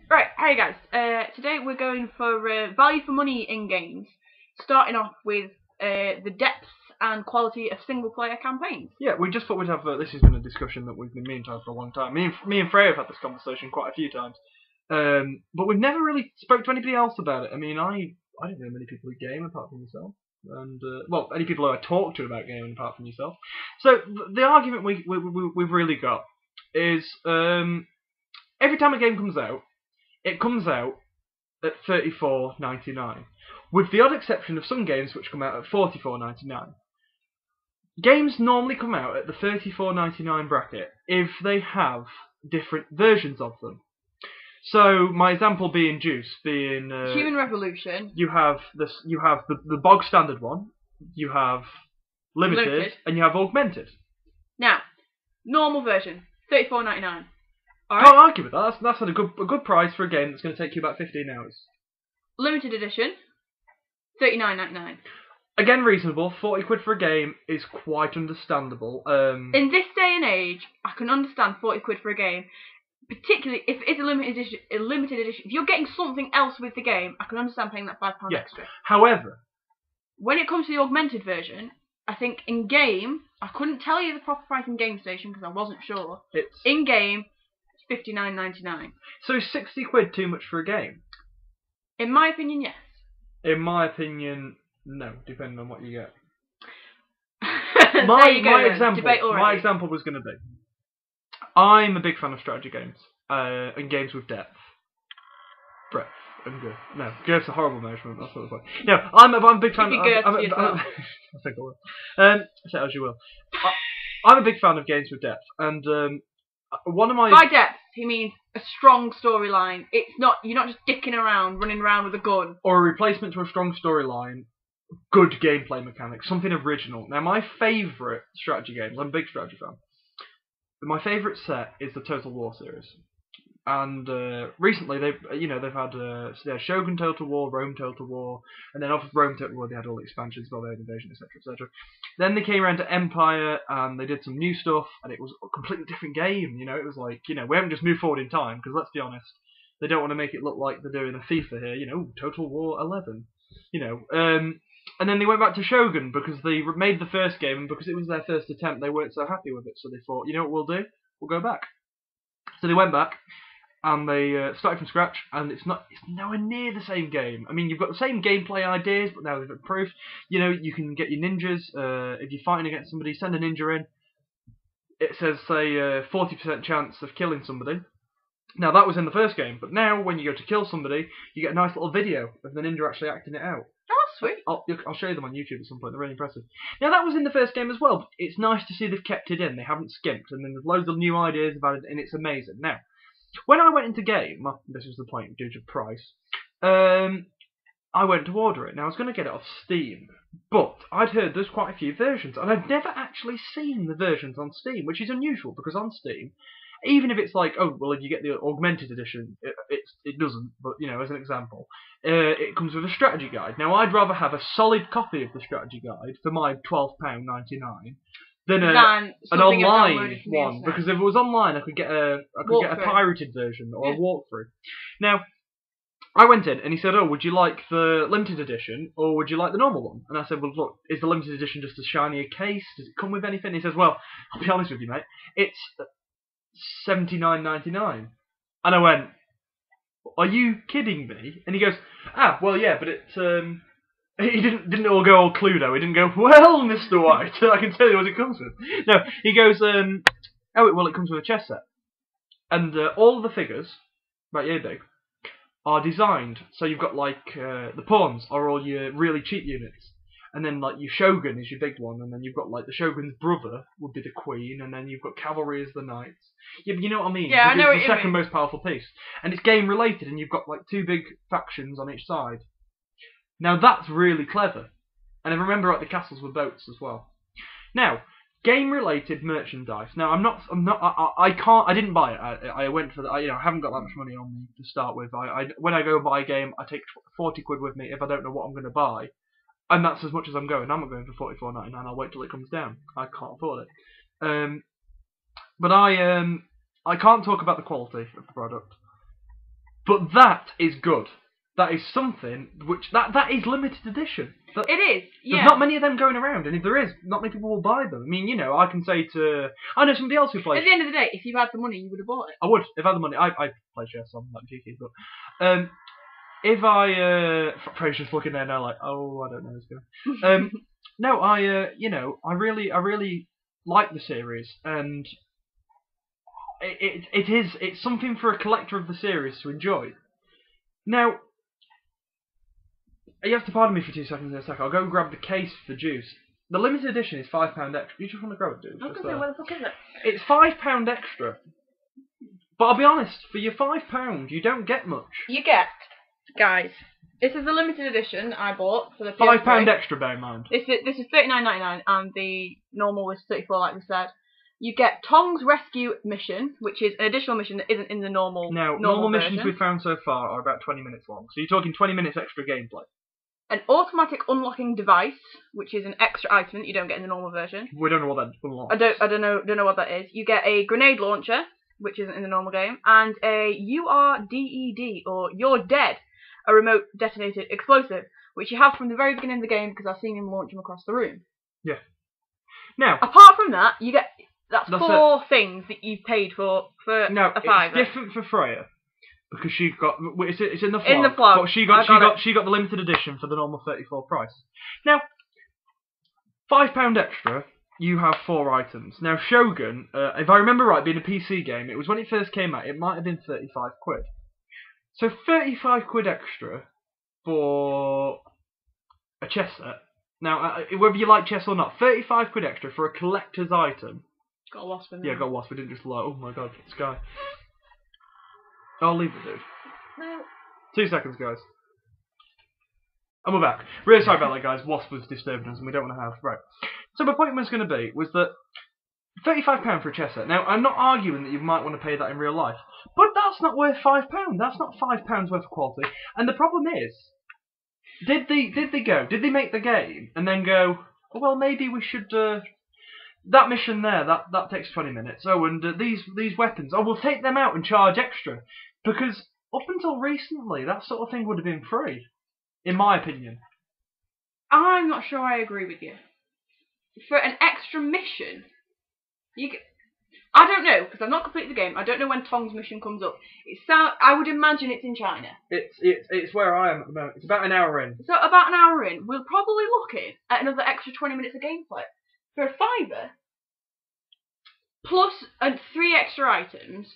Right, hey guys. Today we're going for value for money in games, starting off with the depth and quality of single-player campaigns. Yeah, we just thought we'd have this has been a discussion that we've been meaning to have for a long time. Me and Freya have had this conversation quite a few times, but we've never really spoke to anybody else about it. I mean, I don't know many people who game apart from yourself, and well, any people who I talk to about gaming apart from yourself. So the argument we've really got is every time a game comes out, it comes out at $34.99, with the odd exception of some games which come out at $44.99. Games normally come out at the $34.99 bracket if they have different versions of them. So my example being Human Revolution. You have the bog standard one, you have limited, and you have augmented. Now, normal version, $34.99. Right. Can't argue with that. That's a good price for a game that's going to take you about 15 hours. Limited edition, $39.99. Again, reasonable. 40 quid for a game is quite understandable. In this day and age, I can understand 40 quid for a game, particularly if it's a limited edition. If you're getting something else with the game, I can understand paying that £5 extra. However, when it comes to the augmented version, I think in game, I couldn't tell you the proper price in Game Station because I wasn't sure. In game, it's $59.99. So is 60 quid too much for a game? In my opinion, yes. In my opinion, no, depending on what you get. my example was going to be, I'm a big fan of strategy games and games with depth, breadth, and good. No, girth's a horrible measurement. That's not the point. No, I'm a big fan. I think I will. Say as you will. I'm a big fan of games with depth, and one of my by depth he means a strong storyline. You're not just dicking around, running around with a gun, or a replacement to a strong storyline. Good gameplay mechanics, something original. Now, my favourite strategy games, I'm a big strategy fan, but my favourite set is the Total War series. And recently, they've had Shogun Total War, Rome Total War, and then off of Rome Total War, they had all the expansions, Barbarian Invasion, etc., etc. Then they came around to Empire, and they did some new stuff, and it was a completely different game. It was like, we haven't just moved forward in time, because let's be honest, they don't want to make it look like they're doing a FIFA here. Total War 11. And then they went back to Shogun because they made the first game, and because it was their first attempt, they weren't so happy with it. So they thought, you know what we'll do? We'll go back. So they went back, and they started from scratch, and it's nowhere near the same game. I mean, you've got the same gameplay ideas, but now they've improved. You can get your ninjas. If you're fighting against somebody, send a ninja in. It says, say, 40% chance of killing somebody. Now, that was in the first game, but now, when you go to kill somebody, you get a nice little video of the ninja actually acting it out. Sweet. I'll show you them on YouTube at some point. They're really impressive. Now, that was in the first game as well. But it's nice to see they've kept it in. They haven't skimped. And then there's loads of new ideas about it, and it's amazing. Now, when I went into game, well, this was the point due to price, I went to order it. Now, I was going to get it off Steam, but I'd heard there's quite a few versions, and I'd never actually seen the versions on Steam, which is unusual, because on Steam, even if it's like, oh, well, if you get the augmented edition, it doesn't, but, as an example, it comes with a strategy guide. Now, I'd rather have a solid copy of the strategy guide for my £12.99 than an online one, because if it was online, I could get a pirated version or a walkthrough. Now, I went in, and he said, oh, would you like the limited edition, or would you like the normal one? And I said, well, look, is the limited edition just a shinier case? Does it come with anything? He says, well, I'll be honest with you, mate, it's $79.99. And I went, are you kidding me? And he goes, well, yeah, but it's, he didn't all go all Cluedo. He didn't go, well, Mr. White, I can tell you what it comes with. No, he goes, it comes with a chess set. And all of the figures, about yay big, are designed, so you've got, like, the pawns are all your really cheap units. And then, like, your Shogun is your big one, and then you've got, like, the Shogun's brother would be the queen, and then you've got cavalry as the knights. Yeah, but you know what I mean? Yeah, I know what you mean. It's the second most powerful piece. And it's game-related, and you've got, like, two big factions on each side. Now, that's really clever. And I remember, like, the castles were boats as well. Now, game-related merchandise. Now, I didn't buy it. I went for I haven't got that much money on me to start with. When I go buy a game, I take 40 quid with me if I don't know what I'm going to buy. And that's as much as I'm going. I'm not going for $44.99. I'll wait till it comes down. I can't afford it. But I can't talk about the quality of the product But that is good. That is something which that is limited edition. It is. Yeah. There's not many of them going around, and if there is, not many people will buy them. I mean, I can say I know somebody else who plays. At the end of the day, if you had the money, you would have bought it. I would if I had the money. I play chess. I'm not cheeky, but if I Fraser's just looking there now like, oh, I don't know this guy. No, I really like the series, and it's something for a collector of the series to enjoy. Now, you have to pardon me for 2 seconds in a sec. I'll go and grab the case for the juice. The limited edition is £5 extra. You just want to grab it, dude? I was going to say, where the fuck is it? It's £5 extra. But I'll be honest, for your £5, you don't get much. You get, guys, this is the limited edition I bought for the £5 extra, bear in mind. This is £39.99, and the normal was $34, like we said. You get Tong's Rescue Mission, which is an additional mission that isn't in the normal normal version. missions we've found so far are about 20 minutes long. So you're talking 20 minutes extra gameplay. An automatic unlocking device, which is an extra item that you don't get in the normal version. We don't know what that unlocks. I don't know what that is. You get a grenade launcher, which isn't in the normal game, and a URDED, or You're Dead, a remote detonated explosive, which you have from the very beginning of the game because I've seen him launch them across the room. Yeah. Now, apart from that, you get that's 4 things that you've paid for a £5. It's different for Freya. Because she got it's in the vlog. In the vlog. But she got the limited edition for the normal $34 price. Now, £5 extra, you have 4 items. Now Shogun, if I remember right, being a PC game, it was when it first came out, it might have been £35. So £35 extra for a chess set. Now, whether you like chess or not, £35 extra for a collector's item. Got a wasp in there. Yeah, got a wasp. We didn't just like, oh my god, Sky. I'll leave it, dude. No. 2 seconds, guys. And we're back. Really sorry about that, guys. Wasp was disturbing us, and we don't want to have... Right. So my point was going to be, was that £35 for a chess set. Now, I'm not arguing that you might want to pay that in real life, but that's not worth £5. That's not £5 worth of quality. And the problem is, did they make the game, and then go, oh, well, maybe we should... that mission there, that takes 20 minutes. Oh, and these weapons, oh, we'll take them out and charge extra. Because up until recently, that sort of thing would have been free, in my opinion. I'm not sure I agree with you. For an extra mission, I don't know, because I've not completed the game. I don't know when Tong's mission comes up. I would imagine it's in China. It's where I am at the moment. It's about an hour in. So about an hour in, we'll probably look at another extra 20 minutes of gameplay. For a £5, plus 3 extra items,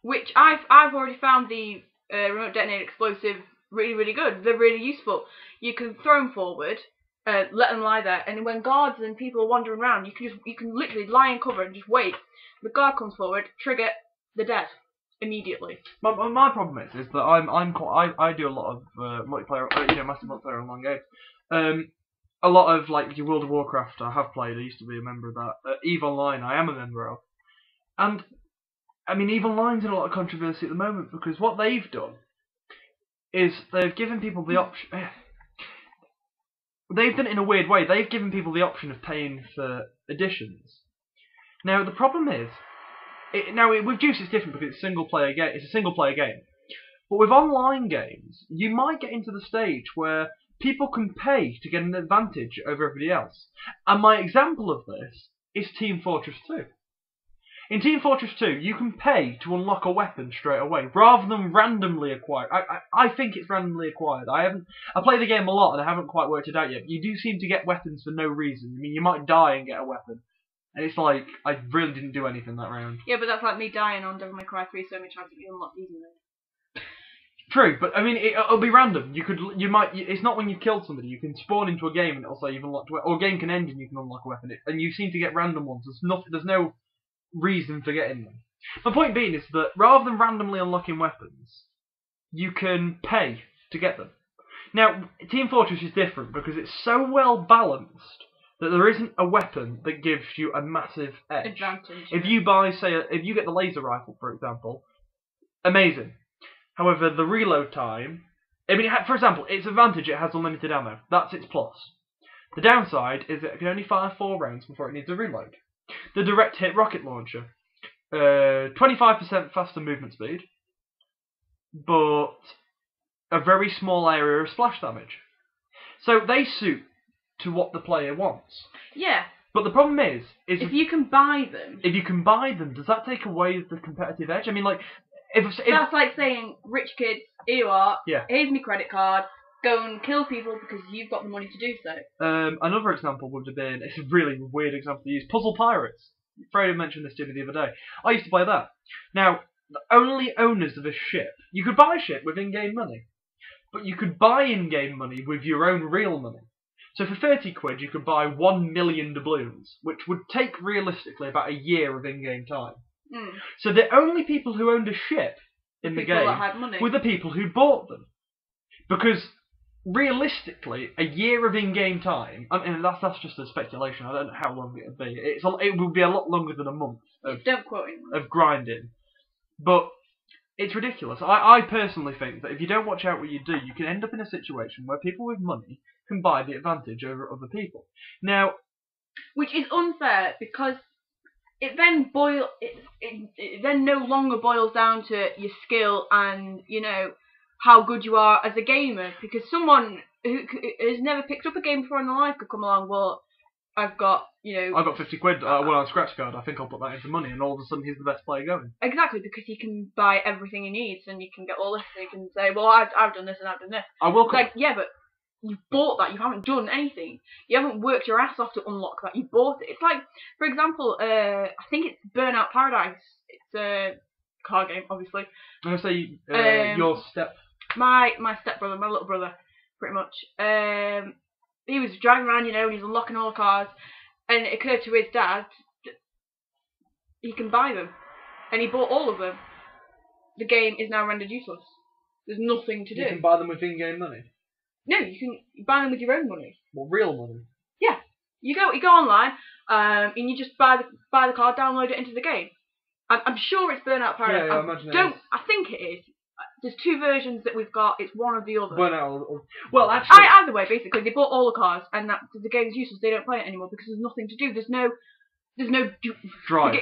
which I've already found the remote detonated explosive really, really good. They're really useful. You can throw them forward, let them lie there, and when guards and people are wandering around, you can literally lie in cover and just wait. The guard comes forward, trigger, they're dead immediately. My problem is that I do a lot of multiplayer, massive multiplayer online games. A lot of, like, your World of Warcraft I have played. I used to be a member of that. EVE Online I am a member of. And, I mean, EVE Online's in a lot of controversy at the moment because what they've done is they've given people the option... They've done it in a weird way. They've given people the option of paying for editions. Now, the problem is... with Juice it's different because it's a single-player game. It's a single-player game. But with online games, you might get into the stage where people can pay to get an advantage over everybody else. And my example of this is Team Fortress 2. In Team Fortress 2, you can pay to unlock a weapon straight away, rather than randomly acquired. I think it's randomly acquired. I play the game a lot and I haven't quite worked it out yet. You do seem to get weapons for no reason. I mean, you might die and get a weapon. And it's like, I really didn't do anything that round. Yeah, but that's like me dying on Devil May Cry 3 so many times that you unlock easily. True, but I mean, it'll be random. It's not when you killed somebody. You can spawn into a game and it'll say you've unlocked a weapon, or a game can end and you can unlock a weapon. And you seem to get random ones. There's no reason for getting them. My point being is that rather than randomly unlocking weapons, you can pay to get them. Now, Team Fortress is different because it's so well balanced that there isn't a weapon that gives you a massive edge. Advantage. If you buy, if you get the laser rifle, for example, amazing. However, the reload time... I mean, for example, its advantage, it has unlimited ammo. That's its plus. The downside is that it can only fire 4 rounds before it needs a reload. The direct hit rocket launcher. 25% faster movement speed. but a very small area of splash damage. So they suit to what the player wants. Yeah. But the problem is if you can buy them. If you can buy them, does that take away the competitive edge? I mean, like, if that's like saying, rich kids, here you are. Yeah. Here's my credit card. Go and kill people because you've got the money to do so. Another example would have been, it's a really weird example to use, Puzzle Pirates. Fredo mentioned this to me the other day. I used to play that. Now, the only owners of a ship, you could buy a ship with in-game money, but you could buy in-game money with your own real money. So for 30 quid, you could buy 1 million doubloons, which would take realistically about a year of in-game time. Mm. So the only people who owned a ship in the game were the people who bought them. Because realistically, a year of in-game time, I mean, that's just a speculation, I don't know how long it would be. It would be a lot longer than a month don't quote him. Of grinding. But it's ridiculous. I personally think that if you don't watch out what you do, you can end up in a situation where people with money can buy the advantage over other people. Now, which is unfair because it then no longer boils down to your skill and how good you are as a gamer, because someone who has never picked up a game before in their life could come along. Well, I've got 50 quid on a scratch card. I think I'll put that into money, and all of a sudden he's the best player going. Exactly, because he can buy everything he needs, and you can get all this. So you can say, well, I've done this and I've done this. I will. Yeah, but you bought that. You haven't done anything. You haven't worked your ass off to unlock that. You bought it. It's like, for example, I think it's Burnout Paradise. It's a card game, obviously. I'm gonna say your my stepbrother, my little brother, pretty much. He was driving around, and he's unlocking all the cars, and it occurred to his dad that he can buy them, and he bought all of them. The game is now rendered useless. There's nothing to do. You can buy them with in-game money. No, you can buy them with your own money. Well, real money. Yeah, you go online, and you just buy the card, download it into the game. I'm sure it's Burnout Paradise. Yeah, I imagine it is. I think it is. There's 2 versions that we've got. It's one or the other. Well, actually, either way, basically, they bought all the cards, and the game's useless. They don't play it anymore because there's nothing to do. There's no drive.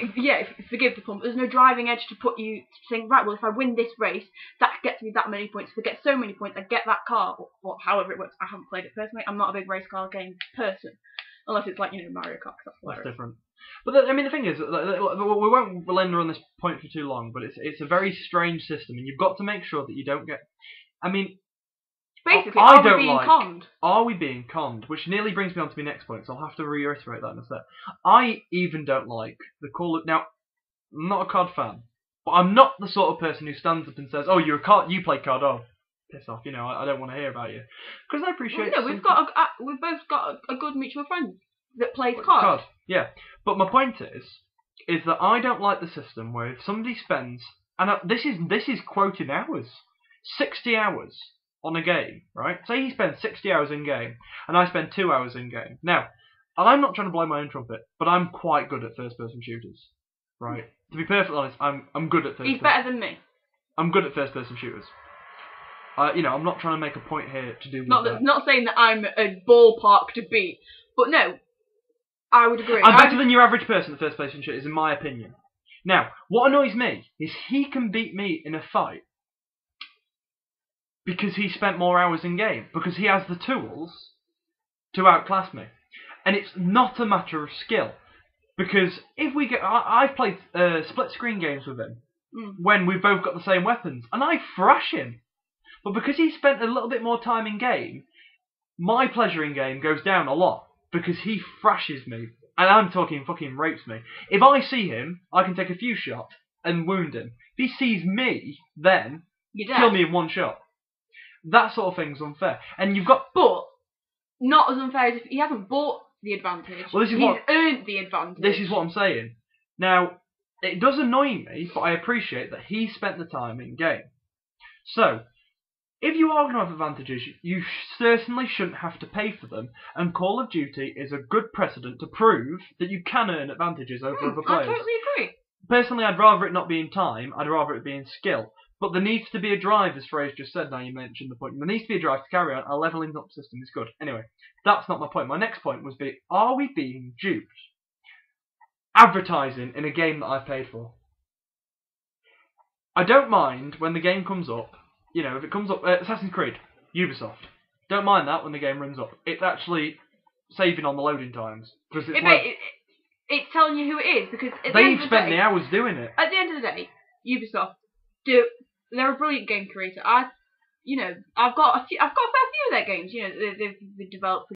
Forgive the pun. There's no driving edge to put you saying, right, well, if I win this race, that gets me that many points. If I get so many points, I get that car, or however it works. I haven't played it personally. I'm not a big race car game person, unless it's like Mario Kart. That's different. But the thing is, we won't linger on this point for too long. But it's a very strange system, and you've got to make sure that you don't get. I mean, basically, are we being conned? Are we being conned? Which nearly brings me on to my next point, so I'll have to reiterate that in a sec. I even don't like the Call of... Now, I'm not a COD fan, but I'm not the sort of person who stands up and says, "Oh, you play COD, oh, piss off, I don't want to hear about you." Because I appreciate... Well, we've both got a good mutual friend that plays COD. Yeah, but my point is that I don't like the system where if somebody spends... And this is quoted hours. 60 hours on a game, right? Say he spends 60 hours in game, and I spend 2 hours in game. Now, I'm not trying to blow my own trumpet, but I'm quite good at first-person shooters, right? To be perfectly honest, I'm good at He's better than me. I'm good at first-person shooters. I'm not trying to make a point here to do with that. Not saying that I'm a ballpark to beat, but no, I would agree. I'm better than your average person at first-person shooters, in my opinion. Now, what annoys me is he can beat me in a fight because he spent more hours in game, because he has the tools to outclass me. And it's not a matter of skill, because if we get... I've played split-screen games with him when we've both got the same weapons, and I thrash him. But because he spent a little bit more time in game, my pleasure in game goes down a lot, because he thrashes me, and I'm talking fucking rapes me. If I see him, I can take a few shots and wound him. If he sees me, then kill me in one shot. That sort of thing's unfair. And you've got... But not as unfair as if he hasn't bought the advantage. Well, he's earned the advantage. This is what I'm saying. Now, it does annoy me, but I appreciate that he spent the time in game. So, if you are going to have advantages, you certainly shouldn't have to pay for them, and Call of Duty is a good precedent to prove that you can earn advantages over other players. I totally agree. Personally, I'd rather it not be in time, I'd rather it be in skill. But there needs to be a drive, as Fraser just said, now you mentioned the point. There needs to be a drive to carry on. A levelling up system is good. Anyway, that's not my point. My next point was are we being duped? Advertising in a game that I've paid for. I don't mind when the game comes up you know, if it comes up, Assassin's Creed, Ubisoft, don't mind that when the game runs up. It's actually saving on the loading times because it's telling you who it is because they've spent the hours doing it. At the end of the day, Ubisoft they're a brilliant game creator. I've got a fair few of their games. You know, they've developed